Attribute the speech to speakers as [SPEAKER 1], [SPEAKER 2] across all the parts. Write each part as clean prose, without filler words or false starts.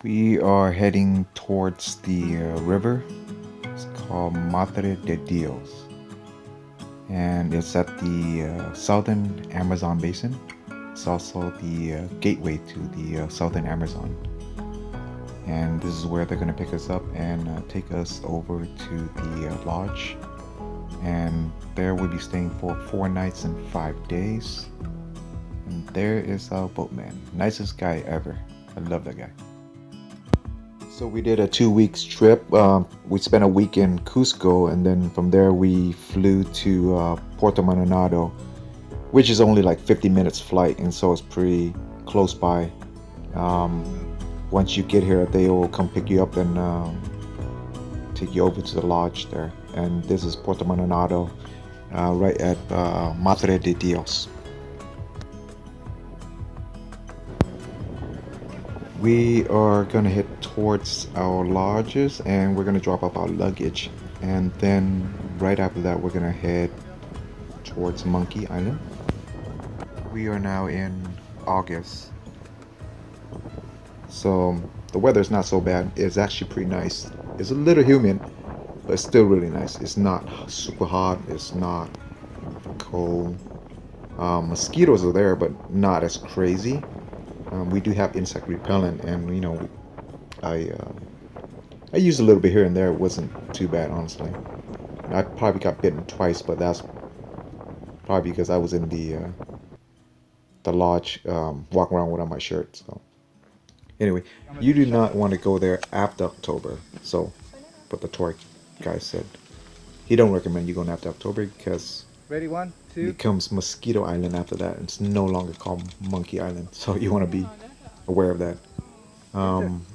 [SPEAKER 1] We are heading towards the river. It's called Madre De Dios, and it's at the southern Amazon basin. It's also the gateway to the southern Amazon, and this is where they're going to pick us up and take us over to the lodge, and there we'll be staying for 4 nights and 5 days. And there is our boatman, nicest guy ever. I love that guy. So we did a 2 weeks trip. We spent a week in Cusco, and then from there we flew to Puerto Maldonado, which is only like 50 minutes flight, and so it's pretty close by. Um, Once you get here, they will come pick you up and take you over to the lodge there. And this is Puerto Maldonado, right at Madre de Dios. We are gonna head towards our lodges and we're gonna drop off our luggage, and then right after that we're gonna head towards Monkey Island. We are now in August, so the weather's not so bad. It's actually pretty nice. It's a little humid, but it's still really nice. It's not super hot, it's not cold. Mosquitoes are there, but not as crazy. We do have insect repellent, and I used a little bit here and there. It wasn't too bad, honestly. I probably got bitten twice, but that's probably because I was in the lodge, walking around without my shirt. So anyway, you do not want to go there after October. So, but the tour guy said he don't recommend you going after October because
[SPEAKER 2] Ready, one,
[SPEAKER 1] it
[SPEAKER 2] two.
[SPEAKER 1] becomes Mosquito Island after that. It's no longer called Monkey Island, so you want to be aware of that. Um,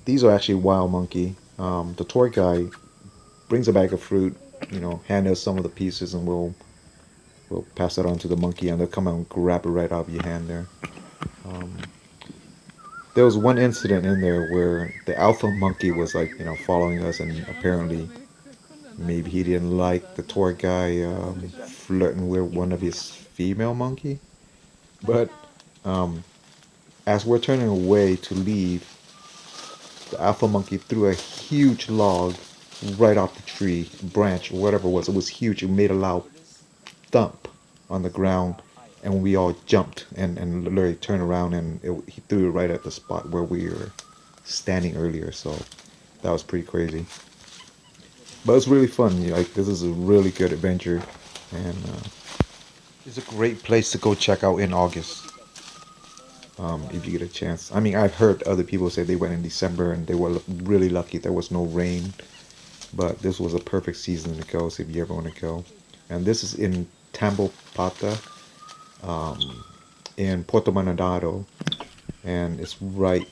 [SPEAKER 1] these are actually wild monkey. The tour guy brings a bag of fruit, hand us some of the pieces, and we'll pass it on to the monkey, and they'll come out and grab it right out of your hand there. Um, there was one incident in there where the alpha monkey was like, following us, and apparently maybe he didn't like the tour guy flirting with one of his female monkey. But um, as we're turning away to leave, the alpha monkey threw a huge log right off the tree, branch, whatever it was. It was huge. It made a loud thump on the ground, and we all jumped and literally turned around, and he threw it right at the spot where we were standing earlier. So that was pretty crazy. But it's really fun. Like, this is a really good adventure, and it's a great place to go check out in August. If you get a chance. I mean, I've heard other people say they went in December and they were really lucky. There was no rain, but this was a perfect season to go. So if you ever want to go, and this is in Tambopata, in Puerto Maldonado, and it's right.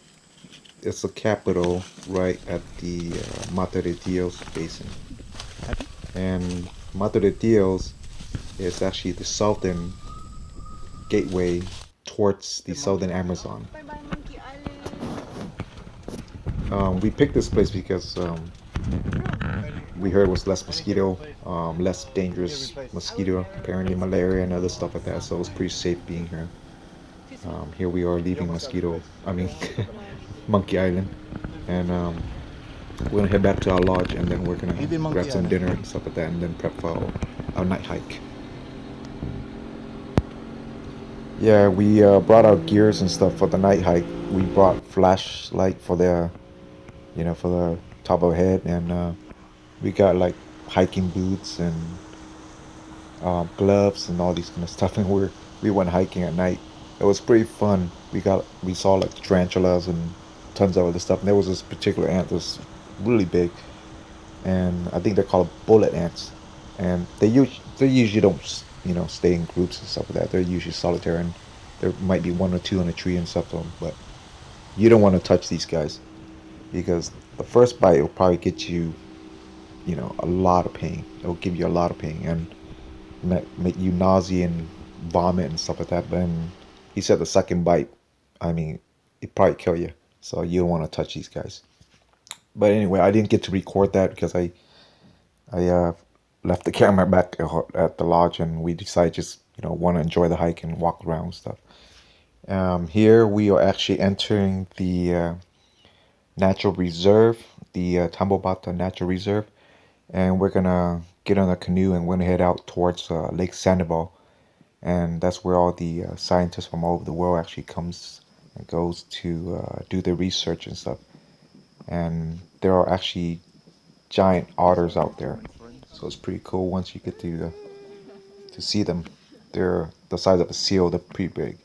[SPEAKER 1] It's the capital, right at the Madre de Dios basin, and Madre de Dios is actually the southern gateway towards the southern Amazon. We picked this place because we heard it was less mosquito, less dangerous mosquito, apparently malaria and other stuff like that. So it was pretty safe being here. Here we are leaving Monkey Island, and we're gonna head back to our lodge, and then we're gonna grab some dinner and stuff like that, and then prep for our night hike. Yeah, we brought our gears and stuff for the night hike. We brought flashlight for the top of our head, and we got like hiking boots and gloves and all these kind of stuff. And we went hiking at night. It was pretty fun. We saw like tarantulas and tons of other stuff. And there was this particular ant that was really big, and I think they're called bullet ants. And they usually don't stay in groups and stuff like that. They're usually solitary, and there might be one or two on a tree and stuff. But you don't want to touch these guys because the first bite will probably get you, a lot of pain. It'll give you a lot of pain and make you nausea and vomit and stuff like that. But then he said the second bite, I mean, it probably kill you. So you don't want to touch these guys. But anyway, I didn't get to record that because I left the camera back at the lodge, and we decided just want to enjoy the hike and walk around and stuff. Here we are actually entering the natural reserve, the Tambopata Natural Reserve, and we're gonna get on a canoe and we're gonna head out towards Lake Sandoval, and that's where all the scientists from all over the world actually comes and goes to do their research and stuff. And there are actually giant otters out there, so it's pretty cool once you get to see them. They're the size of a seal. They're pretty big.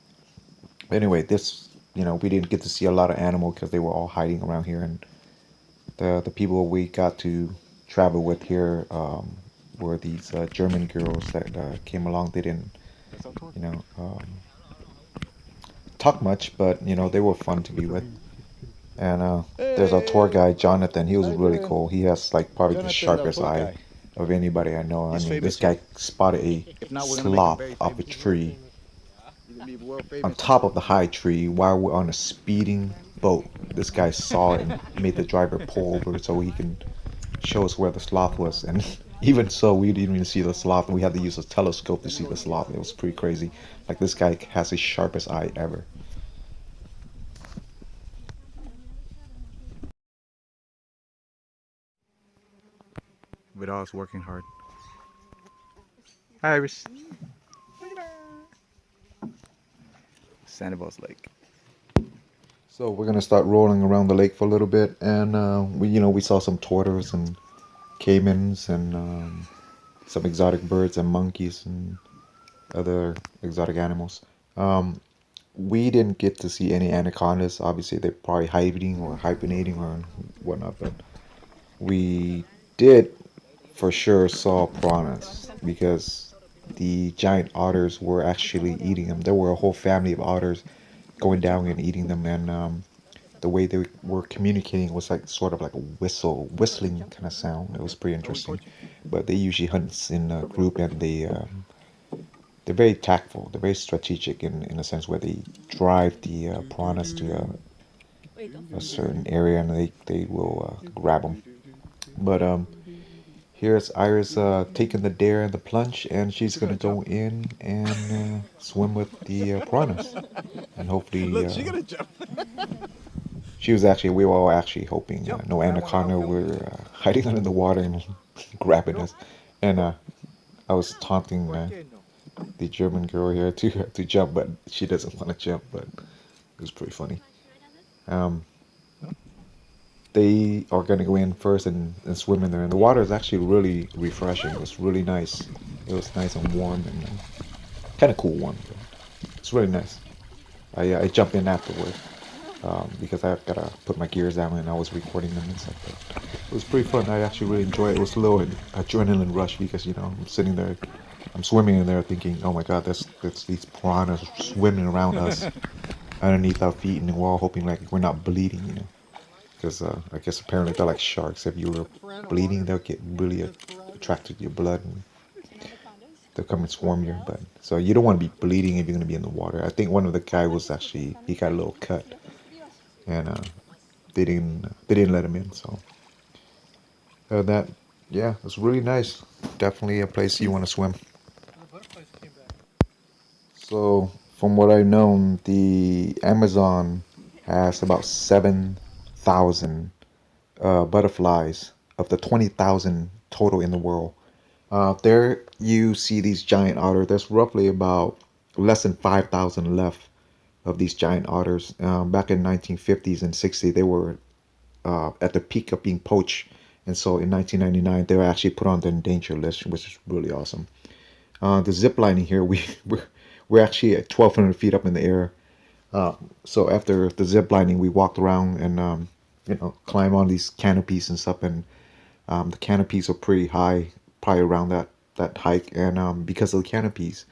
[SPEAKER 1] Anyway, this, we didn't get to see a lot of animal because they were all hiding around here, and the people we got to travel with here were these German girls that came along. They didn't, you know, talk much, but they were fun to be with. And there's a tour guide, Jonathan. He was really cool. He has like probably the sharpest eye of anybody I know. I mean, this guy spotted a sloth off a tree on top of the high tree while we're on a speeding boat. This guy saw it and made the driver pull over so he can show us where the sloth was. And even so, we didn't even see the sloth. We had to use a telescope to see the sloth. It was pretty crazy. Like, this guy has his sharpest eye ever. Vidal's working hard. Hi, Iris. Sandoval's Lake. So we're gonna start rolling around the lake for a little bit, and we saw some tortoises and caimans and some exotic birds and monkeys and other exotic animals. Um, we didn't get to see any anacondas. Obviously, they're probably hiding or hibernating or whatnot, but we did for sure saw piranhas because the giant otters were actually eating them. There were a whole family of otters going down and eating them, and the way they were communicating was like sort of like a whistling kind of sound. It was pretty interesting. But they usually hunt in a group, and they're very tactful. They're very strategic in a sense where they drive the piranhas to a certain area, and they will grab them. But here's Iris taking the dare and the plunge, and she's gonna go in and swim with the piranhas, and hopefully. We were all actually hoping no anaconda were hiding under the water and grabbing us. And I was taunting the German girl here to jump, but she doesn't want to jump. But it was pretty funny. Um, they are gonna go in first and swim in there, and the water is actually really refreshing. It was really nice. It was nice and warm and kind of cool warm. It's really nice. I jumped in afterward because I gotta put my gears down and I was recording them and stuff. But it was pretty fun. I actually really enjoyed it. It was a little adrenaline rush because I'm sitting there, I'm swimming in there thinking, oh my god, that's these piranhas swimming around us underneath our feet, and we're all hoping like we're not bleeding, because I guess apparently they're like sharks. If you were bleeding, they'll get really attracted to your blood and they'll come and swarm you. But so you don't want to be bleeding if you're gonna be in the water. I think one of the guy was actually he got a little cut, and they didn't let him in. So that yeah, it was really nice. Definitely a place you want to swim. So from what I know, the Amazon has about 7,000 butterflies of the 20,000 total in the world. There you see these giant otters. There's roughly about less than 5,000 left of these giant otters. Back in 1950s and 60s, they were at the peak of being poached. And so in 1999, they were actually put on the endangered list, which is really awesome. The zip lining here, we're actually at 1,200 feet up in the air. So after the zip lining, we walked around and climb on these canopies and stuff. And the canopies are pretty high, probably around that height. And because of the canopies,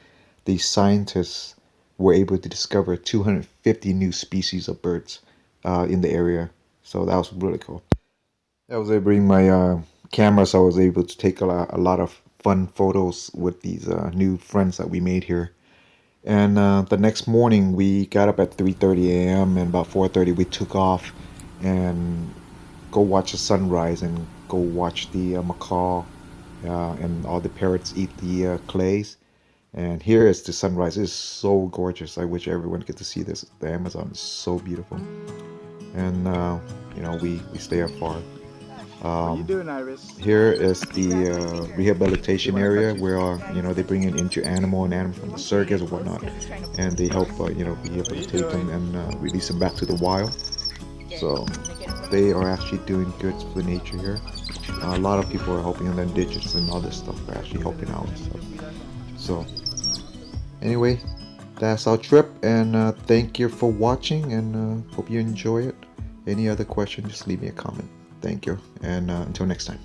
[SPEAKER 1] the scientists were able to discover 250 new species of birds in the area. So that was really cool. I was able to bring my camera, so I was able to take a lot of fun photos with these new friends that we made here. And the next morning, we got up at 3:30 a.m. and about 4:30 we took off and go watch the sunrise and go watch the macaw and all the parrots eat the clays. And here is the sunrise. It's so gorgeous. I wish everyone could to see this. The Amazon is so beautiful. and we stay up for.
[SPEAKER 2] What are you
[SPEAKER 1] Um,
[SPEAKER 2] doing, Iris?
[SPEAKER 1] Here is the rehabilitation area where they bring in injured animal and animal from the circus or whatnot, and they help
[SPEAKER 2] What are you
[SPEAKER 1] rehabilitate them
[SPEAKER 2] doing?
[SPEAKER 1] and release them back to the wild. So they are actually doing good for nature here. A lot of people are helping, and then digits and other stuff are actually helping out and stuff. So anyway, that's our trip, and thank you for watching, and hope you enjoy it. Any other questions, just leave me a comment. Thank you, and until next time.